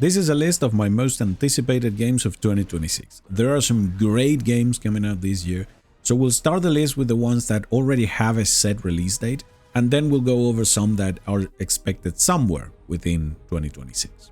This is a list of my most anticipated games of 2026. There are some great games coming out this year, so we'll start the list with the ones that already have a set release date, and then we'll go over some that are expected somewhere within 2026.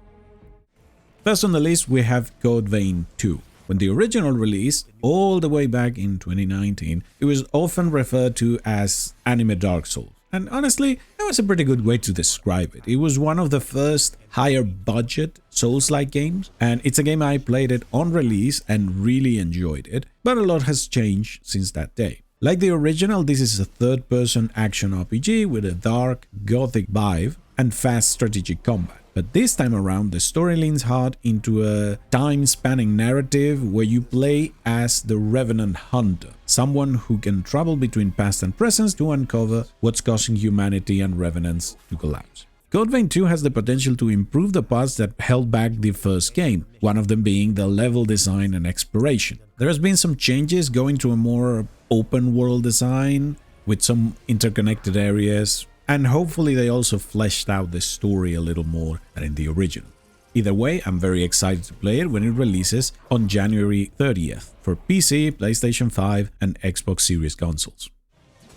First on the list we have Code Vein 2. When the original release, all the way back in 2019, it was often referred to as anime Dark Souls. And honestly, that was a pretty good way to describe it. It was one of the first higher budget Souls-like games, and it's a game I played it on release and really enjoyed it, but a lot has changed since that day. Like the original, this is a third-person action RPG with a dark, gothic vibe and fast strategic combat. But this time around, the story leans hard into a time-spanning narrative where you play as the Revenant Hunter, someone who can travel between past and present to uncover what's causing humanity and Revenants to collapse. Code Vein 2 has the potential to improve the parts that held back the first game, one of them being the level design and exploration. There has been some changes going to a more open-world design with some interconnected areas, and hopefully they also fleshed out the story a little more than in the original. Either way, I'm very excited to play it when it releases on January 30th for PC, PlayStation 5 and Xbox Series consoles.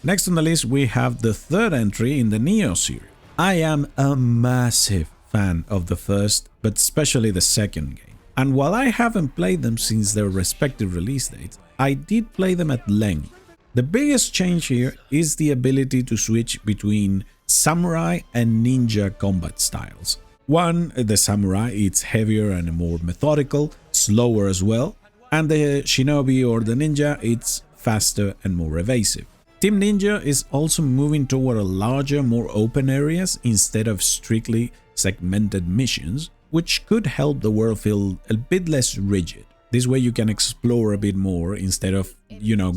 Next on the list we have the third entry in the Nioh series. I am a massive fan of the first, but especially the second game. And while I haven't played them since their respective release dates, I did play them at length. The biggest change here is the ability to switch between samurai and ninja combat styles. One, the samurai, it's heavier and more methodical, slower as well, and the shinobi or the ninja, it's faster and more evasive. Team Ninja is also moving toward a larger, more open areas instead of strictly segmented missions, which could help the world feel a bit less rigid. This way you can explore a bit more instead of,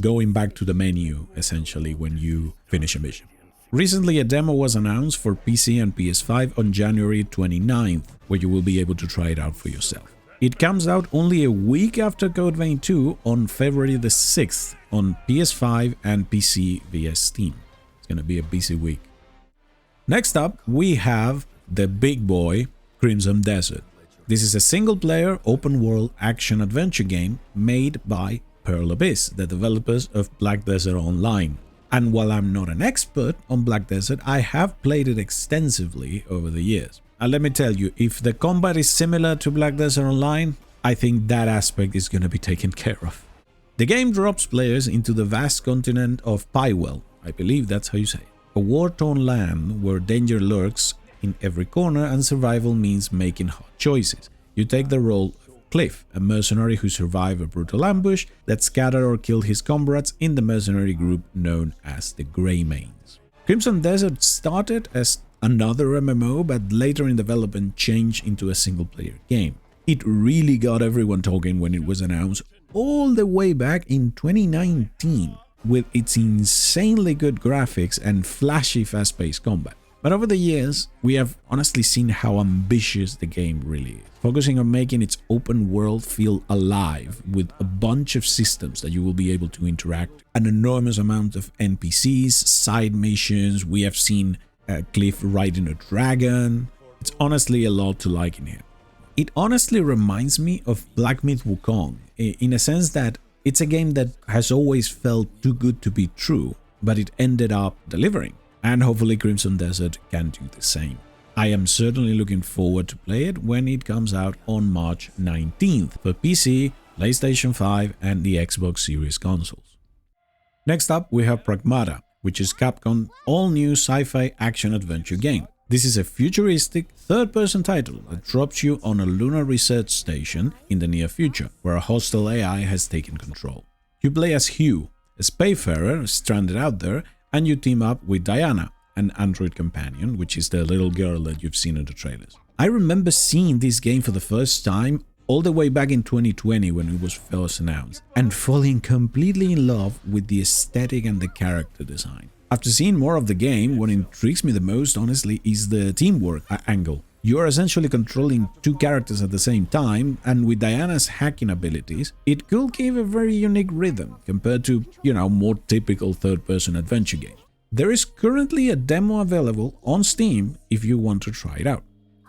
going back to the menu, essentially, when you finish a mission. Recently, a demo was announced for PC and PS5 on January 29th, where you will be able to try it out for yourself. It comes out only a week after Code Vein 2 on February the 6th on PS5 and PC via Steam. It's gonna be a busy week. Next up, we have the big boy, Crimson Desert. This is a single-player, open-world action-adventure game made by Pearl Abyss, the developers of Black Desert Online. And while I'm not an expert on Black Desert, I have played it extensively over the years. And let me tell you, if the combat is similar to Black Desert Online, I think that aspect is going to be taken care of. The game drops players into the vast continent of Pywell, I believe that's how you say it, a war-torn land where danger lurks in every corner and survival means making hard choices. You take the role of Cliff, a mercenary who survived a brutal ambush that scattered or killed his comrades in the mercenary group known as the Greymanes. Crimson Desert started as another MMO, but later in development changed into a single-player game. It really got everyone talking when it was announced all the way back in 2019, with its insanely good graphics and flashy fast-paced combat. But over the years, we have honestly seen how ambitious the game really is, focusing on making its open world feel alive with a bunch of systems that you will be able to interact, an enormous amount of NPCs, side missions. We have seen Cliff riding a dragon. It's honestly a lot to like in here. It honestly reminds me of Black Myth Wukong, in a sense that it's a game that has always felt too good to be true, but it ended up delivering. And hopefully Crimson Desert can do the same. I am certainly looking forward to play it when it comes out on March 19th for PC, PlayStation 5 and the Xbox Series consoles. Next up we have Pragmata, which is Capcom's all-new sci-fi action-adventure game. This is a futuristic third-person title that drops you on a lunar research station in the near future, where a hostile AI has taken control. You play as Hugh, a spacefarer stranded out there, and you team up with Diana, an android companion, which is the little girl that you've seen in the trailers. I remember seeing this game for the first time all the way back in 2020 when it was first announced, and falling completely in love with the aesthetic and the character design. After seeing more of the game, what intrigues me the most, honestly, is the teamwork angle. You are essentially controlling two characters at the same time, and with Diana's hacking abilities, it could give a very unique rhythm compared to, more typical third-person adventure games. There is currently a demo available on Steam if you want to try it out.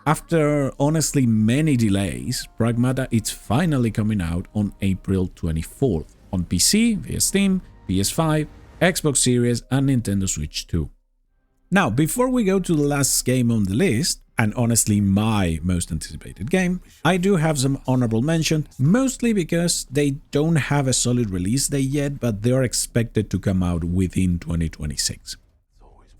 After honestly many delays, Pragmata is finally coming out on April 24th on PC via Steam, PS5, Xbox Series and Nintendo Switch 2. Now, before we go to the last game on the list, and honestly my most anticipated game, I do have some honorable mention, mostly because they don't have a solid release date yet, but they are expected to come out within 2026.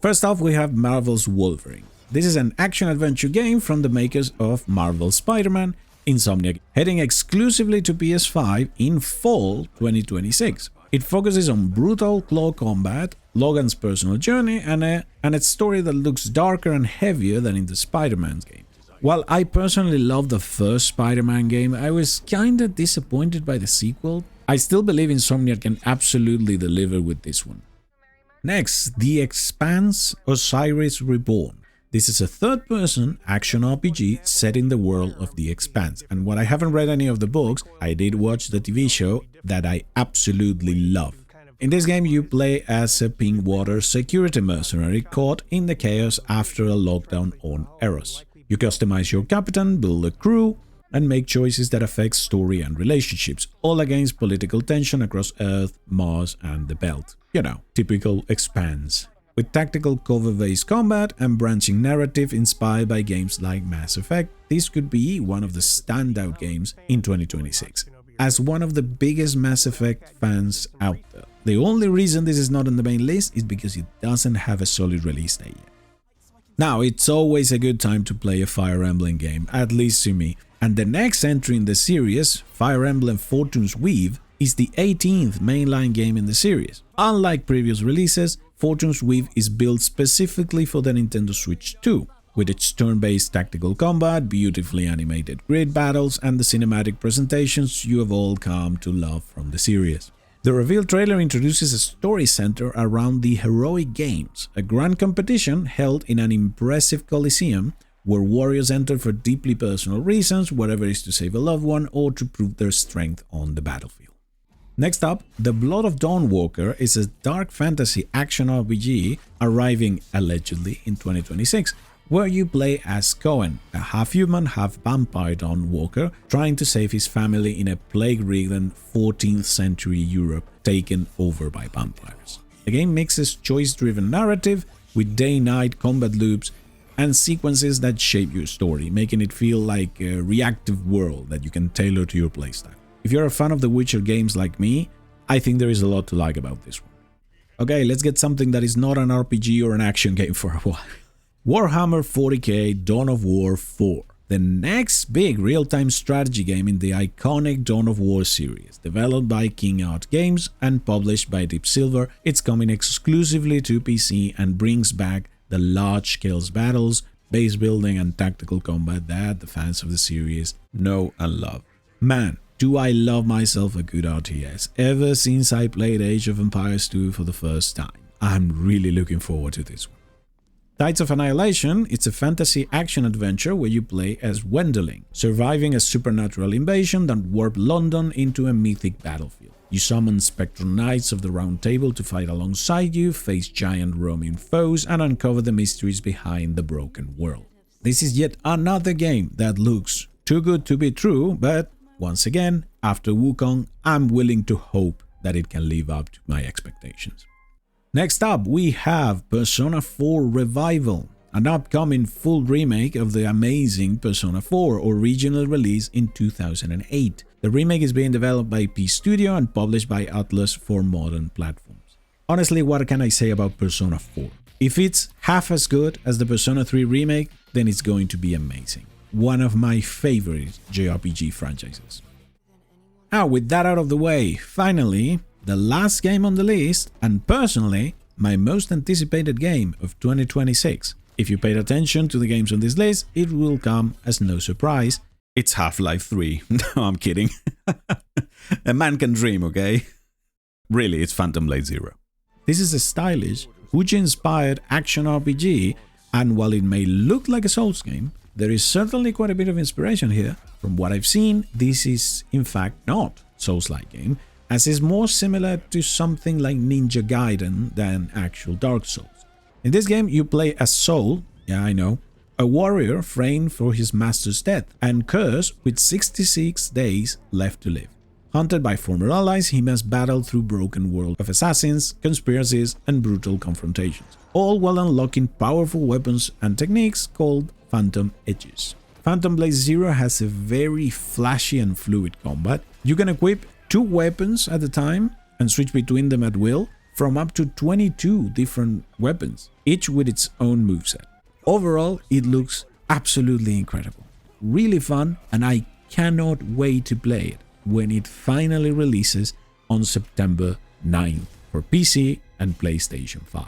First off, we have Marvel's Wolverine. This is an action-adventure game from the makers of Marvel's Spider-Man, Insomniac, heading exclusively to PS5 in fall 2026. It focuses on brutal claw combat, Logan's personal journey, and a story that looks darker and heavier than in the Spider-Man game. While I personally love the first Spider-Man game, I was kinda disappointed by the sequel. I still believe Insomniac can absolutely deliver with this one. Next, The Expanse, Osiris Reborn. This is a third-person action RPG set in the world of The Expanse, and while I haven't read any of the books, I did watch the TV show that I absolutely love. In this game, you play as a Pinkwater security mercenary caught in the chaos after a lockdown on Eros. You customize your captain, build a crew, and make choices that affect story and relationships, all against political tension across Earth, Mars, and the Belt. You know, typical Expanse. With tactical cover-based combat and branching narrative inspired by games like Mass Effect, this could be one of the standout games in 2026. As one of the biggest Mass Effect fans out there, the only reason this is not on the main list is because it doesn't have a solid release date yet. Now, it's always a good time to play a Fire Emblem game, at least to me, and the next entry in the series, Fire Emblem Fortune's Weave, is the 18th mainline game in the series. Unlike previous releases, Fortune's Weave is built specifically for the Nintendo Switch 2, with its turn-based tactical combat, beautifully animated grid battles, and the cinematic presentations you have all come to love from the series. The reveal trailer introduces a story center around the Heroic Games, a grand competition held in an impressive coliseum where warriors enter for deeply personal reasons, whether it is to save a loved one or to prove their strength on the battlefield. Next up, The Blood of Dawnwalker is a dark fantasy action RPG arriving allegedly in 2026, where you play as Cohen, a half-human, half-vampire Dawnwalker trying to save his family in a plague-ridden 14th century Europe taken over by vampires. The game mixes choice-driven narrative with day-night combat loops and sequences that shape your story, making it feel like a reactive world that you can tailor to your playstyle. If you're a fan of the Witcher games like me, I think there is a lot to like about this one. Okay, let's get something that is not an RPG or an action game for a while. Warhammer 40k Dawn of War 4, the next big real-time strategy game in the iconic Dawn of War series. Developed by King Art Games and published by Deep Silver, it's coming exclusively to PC and brings back the large-scale battles, base building and tactical combat that the fans of the series know and love. Man, do I love myself a good RTS. Ever since I played Age of Empires 2 for the first time, I'm really looking forward to this one. Tides of Annihilation, it's a fantasy action-adventure where you play as Wenderling, surviving a supernatural invasion that warped London into a mythic battlefield. You summon spectral knights of the Round Table to fight alongside you, face giant Roman foes, and uncover the mysteries behind the broken world. This is yet another game that looks too good to be true, but once again, after Wukong, I'm willing to hope that it can live up to my expectations. Next up, we have Persona 4 Revival, an upcoming full remake of the amazing Persona 4 original release in 2008. The remake is being developed by P Studio and published by Atlus for modern platforms. Honestly, what can I say about Persona 4? If it's half as good as the Persona 3 remake, then it's going to be amazing. One of my favorite JRPG franchises. Now, with that out of the way, finally, the last game on the list, and personally, my most anticipated game of 2026. If you paid attention to the games on this list, it will come as no surprise. It's Half-Life 3. No, I'm kidding. A man can dream, okay? Really, it's Phantom Blade Zero. This is a stylish, Uji-inspired action RPG, and while it may look like a Souls game, there is certainly quite a bit of inspiration here. From what I've seen, this is in fact not Souls-like game, as is more similar to something like Ninja Gaiden than actual Dark Souls. In this game, you play as Soul, yeah I know, a warrior framed for his master's death and cursed with 66 days left to live. Hunted by former allies, he must battle through broken world of assassins, conspiracies, and brutal confrontations, all while unlocking powerful weapons and techniques called Phantom Edges. Phantom Blade Zero has a very flashy and fluid combat. You can equip 2 weapons at a time and switch between them at will from up to 22 different weapons, each with its own moveset. Overall, it looks absolutely incredible, really fun, and I cannot wait to play it when it finally releases on September 9th for PC and PlayStation 5.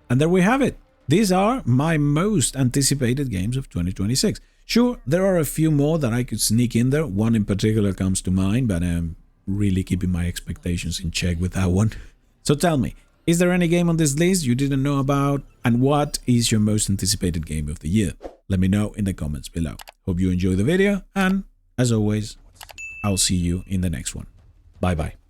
And there we have it. These are my most anticipated games of 2026. Sure, there are a few more that I could sneak in there. One in particular comes to mind, but I'm really keeping my expectations in check with that one. So tell me, is there any game on this list you didn't know about? And what is your most anticipated game of the year? Let me know in the comments below. Hope you enjoyed the video, and as always, I'll see you in the next one. Bye bye.